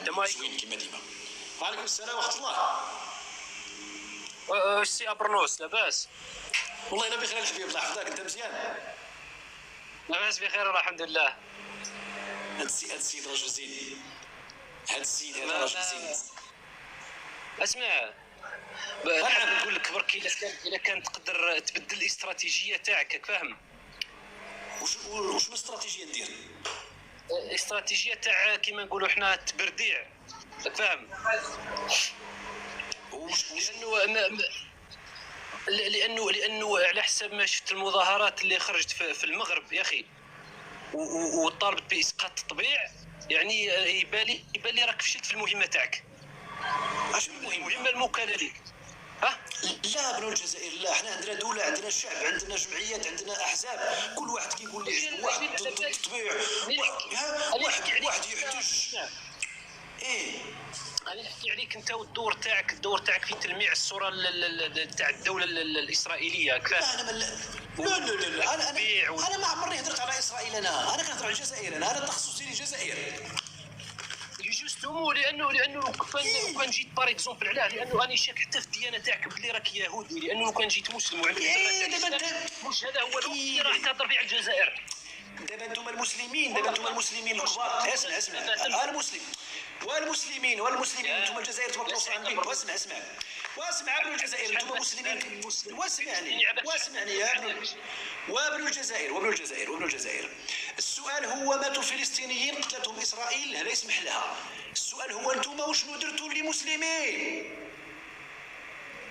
عندهم زوين كما ديما. وعليكم السلام ورحمه الله. واش سي ابرنوس لاباس؟ والله الا بخير الحبيب الله يحفظك. انت مزيان؟ لاباس بخير الحمد لله. هاد السيد رجل زين. هاد السيد هذا رجل زين. اسمع نعم نقول لك برك الا كان تقدر تبدل الاستراتيجيه تاعك فاهم. وش الاستراتيجيه ندير؟ الاستراتيجيه تاع كيما نقولوا حنا التبرديع فاهم. لانه على حسب ما شفت المظاهرات اللي خرجت في المغرب يا اخي وطالبت باسقاط التطبيع يعني يبان لي راك فشلت في المهمه تاعك. اش المهمه الموكله لك. ها لا بنو الجزائر لا، احنا عندنا دوله، عندنا شعب، عندنا جمعيات، عندنا احزاب، كل واحد كيقول لي واحد ضد التطبيع، واحد يحتج. ايه انا نحكي عليك انت والدور تاعك في تلميع الصوره تاع الدوله الاسرائيليه. لا انا ما عمرني هضرت على اسرائيل. انا كنهضر على الجزائر. انا تخصصي الجزائر جوستومو لانه كان جيت بار اكزومبل علاه لانه انا شاك حتى في الديانه تاعك بلي راك يهودي لانه كان جيت مسلم وعندك مش هذا هو الوقت اللي راح تهضر فيه على الجزائر. دابا انتم المسلمين الكبار اسمع انا مسلم والمسلمين انتم الجزائر تبارك الله عندكم. واسمع ابن الجزائر انتم مسلمين واسمعني يا وابن الجزائر السؤال هو ماتوا الفلسطينيين قتلتهم اسرائيل هذا يسمح لها. السؤال هو انتم وشنو درتوا للمسلمين؟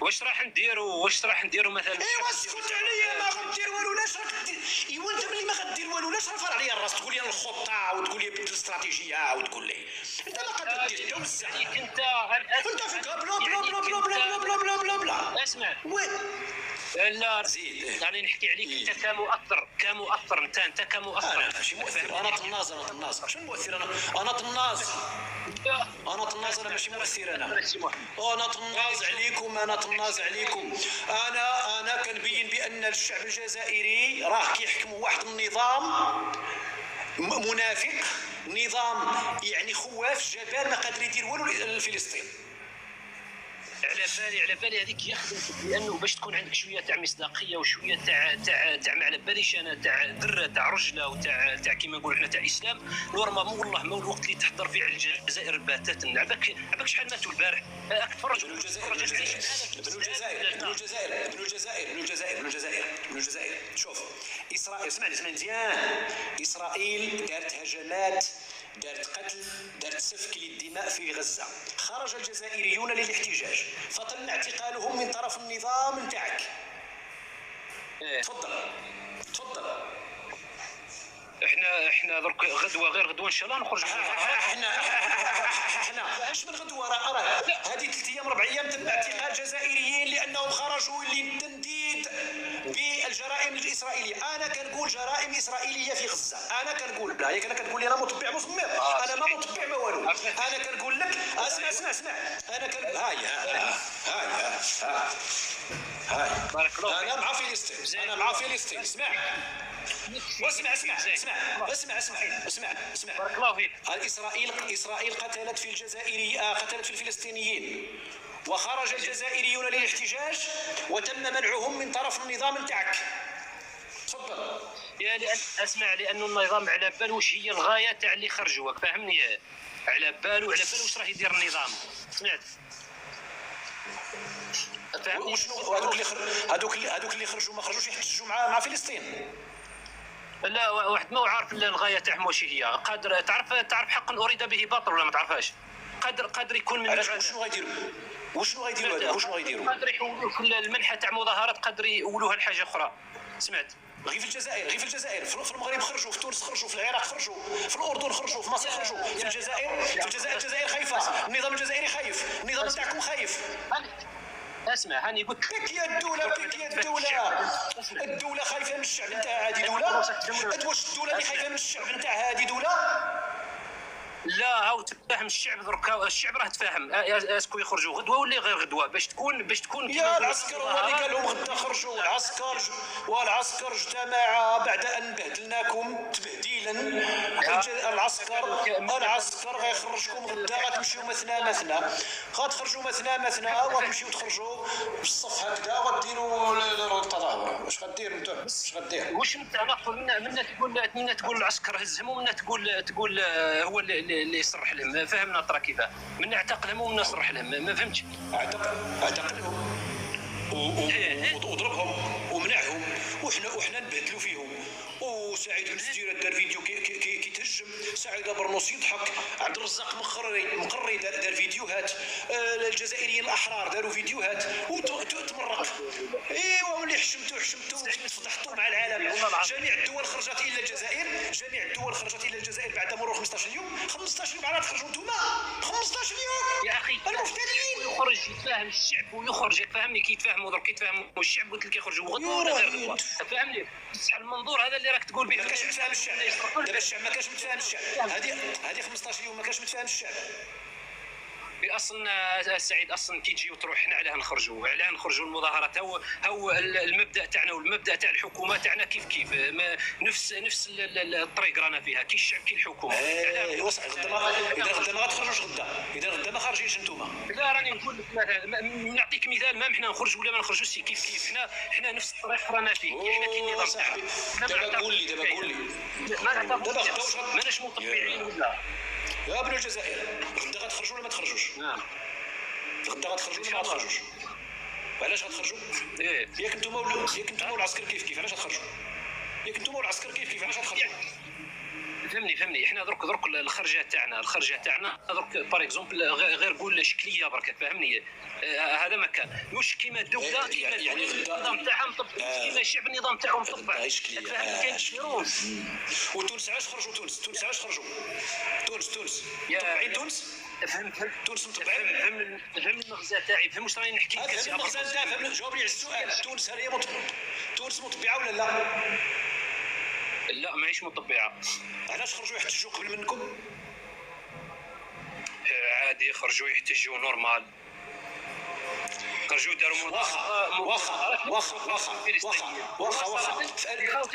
واش راح نديروا مثلا؟ ايوا اسكت عليا ما غدير والو. لاش راك ايوا انت ملي ما غدير والو لاش رافع عليا الراس تقول لي الخطه وتقول لي بدل الاستراتيجيه وتقول لي انت ما قادر دير انت بزاف. انت فيك بلا بلا بلا بلا بلا بلا بلا بلا بلا. اسمع لا يعني نحكي عليك انت كمؤثر انت كمؤثر. انا ماشي مؤثر. انا طناز. شنو مؤثر؟ انا طناز. انا ماشي مؤثر. انا طناز عليكم. انا كنبين بان الشعب الجزائري راه كيحكموا واحد النظام منافق، نظام يعني خواف جبان ما قادر يدير والو لفلسطين. على بالي هذيك يخدمك لانه باش تكون عندك شويه تاع مصداقيه وشويه تاع ما على باليش انا تاع ذره تاع رجله وتاع كيما نقولوا حنا تاع اسلام نورمالمون والله ما الوقت اللي تحضر فيه على الجزائر باتاتا. عباك شحال ماتوا البارح تفرج. ابن الجزائر شوف اسرائيل اسمعني مزيان. اسرائيل دارت هجمات، دارت قتل، دارت سفك للدماء في غزة. خرج الجزائريون للاحتجاج فتم اعتقالهم من طرف النظام نتاعك. تفضل احنا درك غدوه ان شاء الله نخرج. احنا اش من غدوه؟ راه هذه 3 ايام 4 ايام تم اعتقال جزائريين لانهم خرجوا للتنديد بالجرائم الاسرائيليه. انا كنقول جرائم اسرائيليه في غزه. انا كنقول لا هيك انا كنقول لي انا متبع مصمم. انا ما متبع ما والو. انا كنقول لك اسمع انا كنقول هاي بارك الله انا مع فلسطين. اسمع بارك الله فيك. اسرائيل قتلت في الجزائر، قتلت في الفلسطينيين، وخرج الجزائريون للاحتجاج وتم منعهم من طرف النظام نتاعك. تفضل. اسمع لانه النظام على بال واش هي الغايه تاع اللي خرجوا فاهمني. على بال واش راه يدير النظام. سمعت وشنو هذوك اللي خرجوا ما خرجوش يحتجوا مع فلسطين؟ لا واحد ما عارف الغايه تاعهم واش هي. قادر تعرف حقا اريد به باطل ولا ما تعرفهاش؟ قادر يكون من وشنو غيديروا قادر يحولوا كل المنحه تاع مظاهرات قادر يولوها لحاجه اخرى. سمعت غير في الجزائر في المغرب خرجوا، في تونس خرجوا، في العراق خرجوا، في الاردن خرجوا، في مصر خرجوا. في الجزائر خايفه. النظام الجزائري خايف. النظام تاعكم خايف. اسمع هاني قلت بك يا الدولة خايفة من الشعب نتاعها. هذه دولة؟ واش الدولة اللي خايفة من الشعب نتاعها هذه دولة؟ لا هاو تفهم الشعب دركا، الشعب راه تفاهم اسكو يخرجوا غدوه ولا غير غدوه باش تكون يا العسكر هو اللي قال لهم غدا خرجوا. والعسكر اجتمع بعد ان بهدلناكم تبهديلا. العسكر غيخرجكم غدا، غتمشيو مثنى غتخرجوا مثنى وغتمشيو تخرجوا بالصف هكذا وغديروا التظاهر. واش غدير انت؟ واش غدير؟ واش انت منا تقول العسكر هزهم، ومنا تقول هو اللي يصرح لهم. فهمنا ترى كيفاه منا اعتقلهم ومنا صرح لهم. ما فهمتش. اعتقلهم وضربهم ومنعهم وحنا نبهدلوا فيهم. وسعيد بن سديرة دار فيديو كيتهجم، سعيد برنوس يضحك، عبد الرزاق مقري دار فيديوهات، الجزائريين الاحرار داروا فيديوهات وتمرق. ايوا واللي حشمتوا فضحتوا مع العالم. جميع الدول خرجت الا الجزائر بعد مرور 15 يوم. 15 يوم على تخرجوا انتم 15 يوم يا اخي المفترين. يخرج يتفاهم الشعب ويخرج، فهمني كي يتفاهموا درك يتفاهموا الشعب قلت لك يخرجوا غدوه ولا غير غدوه. فهمني بصح المنظور هذا اللي راك تقول به ما كانش متفاهم الشعب. دابا الشعب ما كانش متفاهم الشعب. هذه 15 يوم ما كانش متفاهم الشعب. اصلا سعيد اصلا كي تجي وتروح حنا علاه نخرجوا المظاهرات. هو المبدا تاعنا والمبدا تاع الحكومه تاعنا كيف نفس الطريق رانا فيها كي الشعب كي الحكومه. ايوا صح. اذا غدا ما غتخرجوش اذا غدا ما خارجينش انتوما. لا راني نقول لك نعطيك مثال. ما حنا نخرج ولا ما نخرجوش كيف حنا نفس الطريق رانا فيه. حنا كي النظام صاحبي. دابا قول لي ماناش مطبعين ولا يا ابن الجزائر. غدا غتخرجوا ولا ما تخرجوش؟ غدا غتخرجوا ولا ما تخرجوش؟ وعلاش غتخرجوا؟ ياك نتوما والعسكر كيف علاش غتخرجوا؟ ياك نتوما والعسكر كيف علاش غتخرجوا؟ فهمني احنا درك الخرجه تاعنا درك باغ اكزومبل غير قول شكليه برك. فهمني هذا ما كان مش كيما الدوله يعني النظام تاعها مطبق كيما الشعب النظام تاعهم مطبق. فهمني كاين تشيرون. وتونس علاش خرجوا؟ تونس علاش خرجوا؟ تونس مطبعين. تونس مطبعين. فهم المغزى تاعي. فهم واش راني نحكي لك. فهم المغزى تاعي. جاوبني على السؤال. تونس هل هي تونس مطبعه ولا لا؟ لا ماهيش مطبعه. علاش خرجوا يحتجوا قبل منكم؟ عادي خرجوا يحتجوا نورمال. خرجوا داروا واخا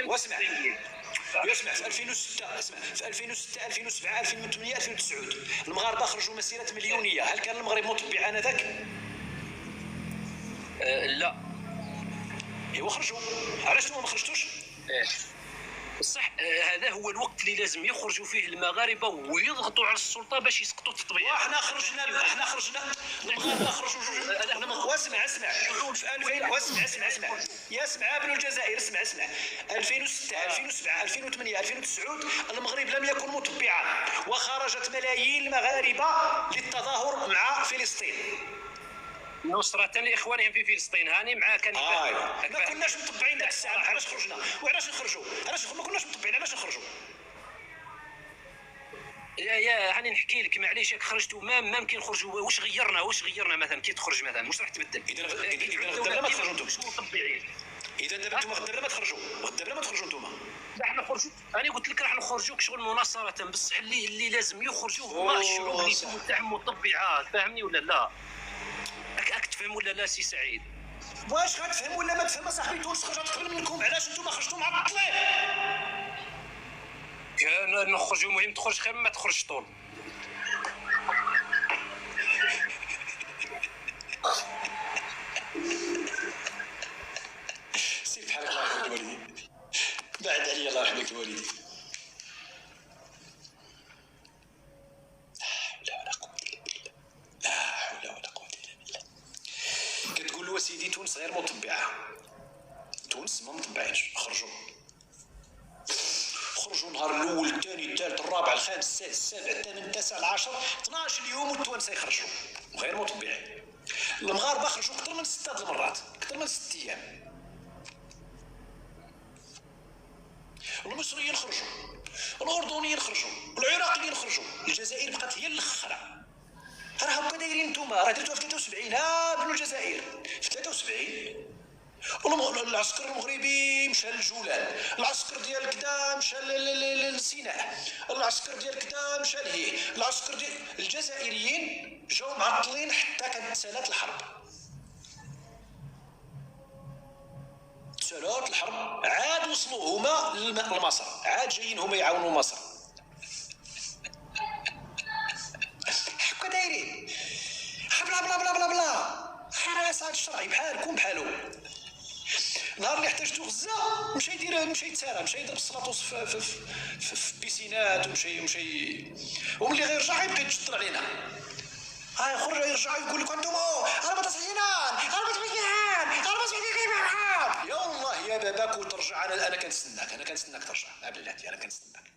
واسمع في 2006 في 2007 2008 2009 المغاربه خرجوا مسيره مليونيه. هل كان المغرب مطبع انذاك؟ لا. ايوا خرجوا. علاش نتوما ما خرجتوش؟ صح. هذا هو الوقت اللي لازم يخرجوا فيه المغاربه ويضغطوا على السلطه باش يسقطوا التطبيع. احنا خرجنا المغاربه خرجوا واسمع يا اسمع ابن الجزائر. اسمع 2006 2007 2008 2009 المغرب لم يكن مطبعا وخرجت ملايين المغاربه للتظاهر مع فلسطين نصرة لإخوانهم في فلسطين. هاني معاك. ما كناش مطبعين ذاك الساعة. علاش خرجنا وعلاش نخرجوا؟ علاش ما كناش مطبعين؟ علاش نخرجوا؟ يا هاني نحكي لك معليش. خرجتوا ما ممكن نخرجوا. واش غيرنا مثلا كي تخرج مثلا واش راح تبدل؟ إذا غدا ما تخرجوا انتم مطبعين. إذا دابا انتم غدا ما تخرجوا. ما تخرجوا انتم. لا حنا خرجوا. انا قلت لك راح نخرجوا شغل مناصرة. بصح اللي لازم يخرجوا هما الشعوب اللي تاعهم مطبعات. فاهمني ولا لا؟ راك تفهم ولا لا سي سعيد؟ واش غتفهم ولا ما تفهم صاحبي؟ تونس خرجت قبل منكم. علاش نتوما خرجتوا معطلين؟ كان نخرجوا مهم تخرج خير ما تخرج طول. سير بحالك الله يرحمك والدي. بعد عليا الله يرحمك والدي. سيدي تونس غير مطبعه. تونس ما مطبعينش. خرجوا نهار الاول الثاني الثالث الرابع الخامس السادس السابع الثامن التاسع العاشر 12 يوم والتوانسه يخرجوا غير مطبعين. المغاربه خرجوا اكثر من 6 المرات، اكثر من 6 ايام. المصريين خرجوا، الاردنيين خرجوا، العراقيين خرجوا، الجزائر بقات هي الاخرى. راه هكا دايرين نتوما. راه درتوها في 73 ابن الجزائر في 73 العسكر المغربي مشى للجولان، العسكر ديال كدا مشى لسيناء، العسكر ديال كدا مشى لهيه، العسكر ديال الجزائريين جاو معطلين حتى كانت سالات الحرب. سالات الحرب عاد وصلوا هما لمصر، عاد جايين هما يعاونوا مصر. هكا دايرين بلا بلا بلا بلا بلا. حراس هاد الشرعي بحالكم بحالو. نهار اللي احتاجتو غزه مشى يتسارى، مشى يضرب السلاطوس في بيسينات، ومشى وملي غيرجع يبقى يتشطر علينا. يخرج يرجع يقول لك انتم انا متصحينان، انا متبيعان، انا متبيعان. يا الله يا باباك وترجع. انا كنستناك ترجع، بالله انا كنستناك.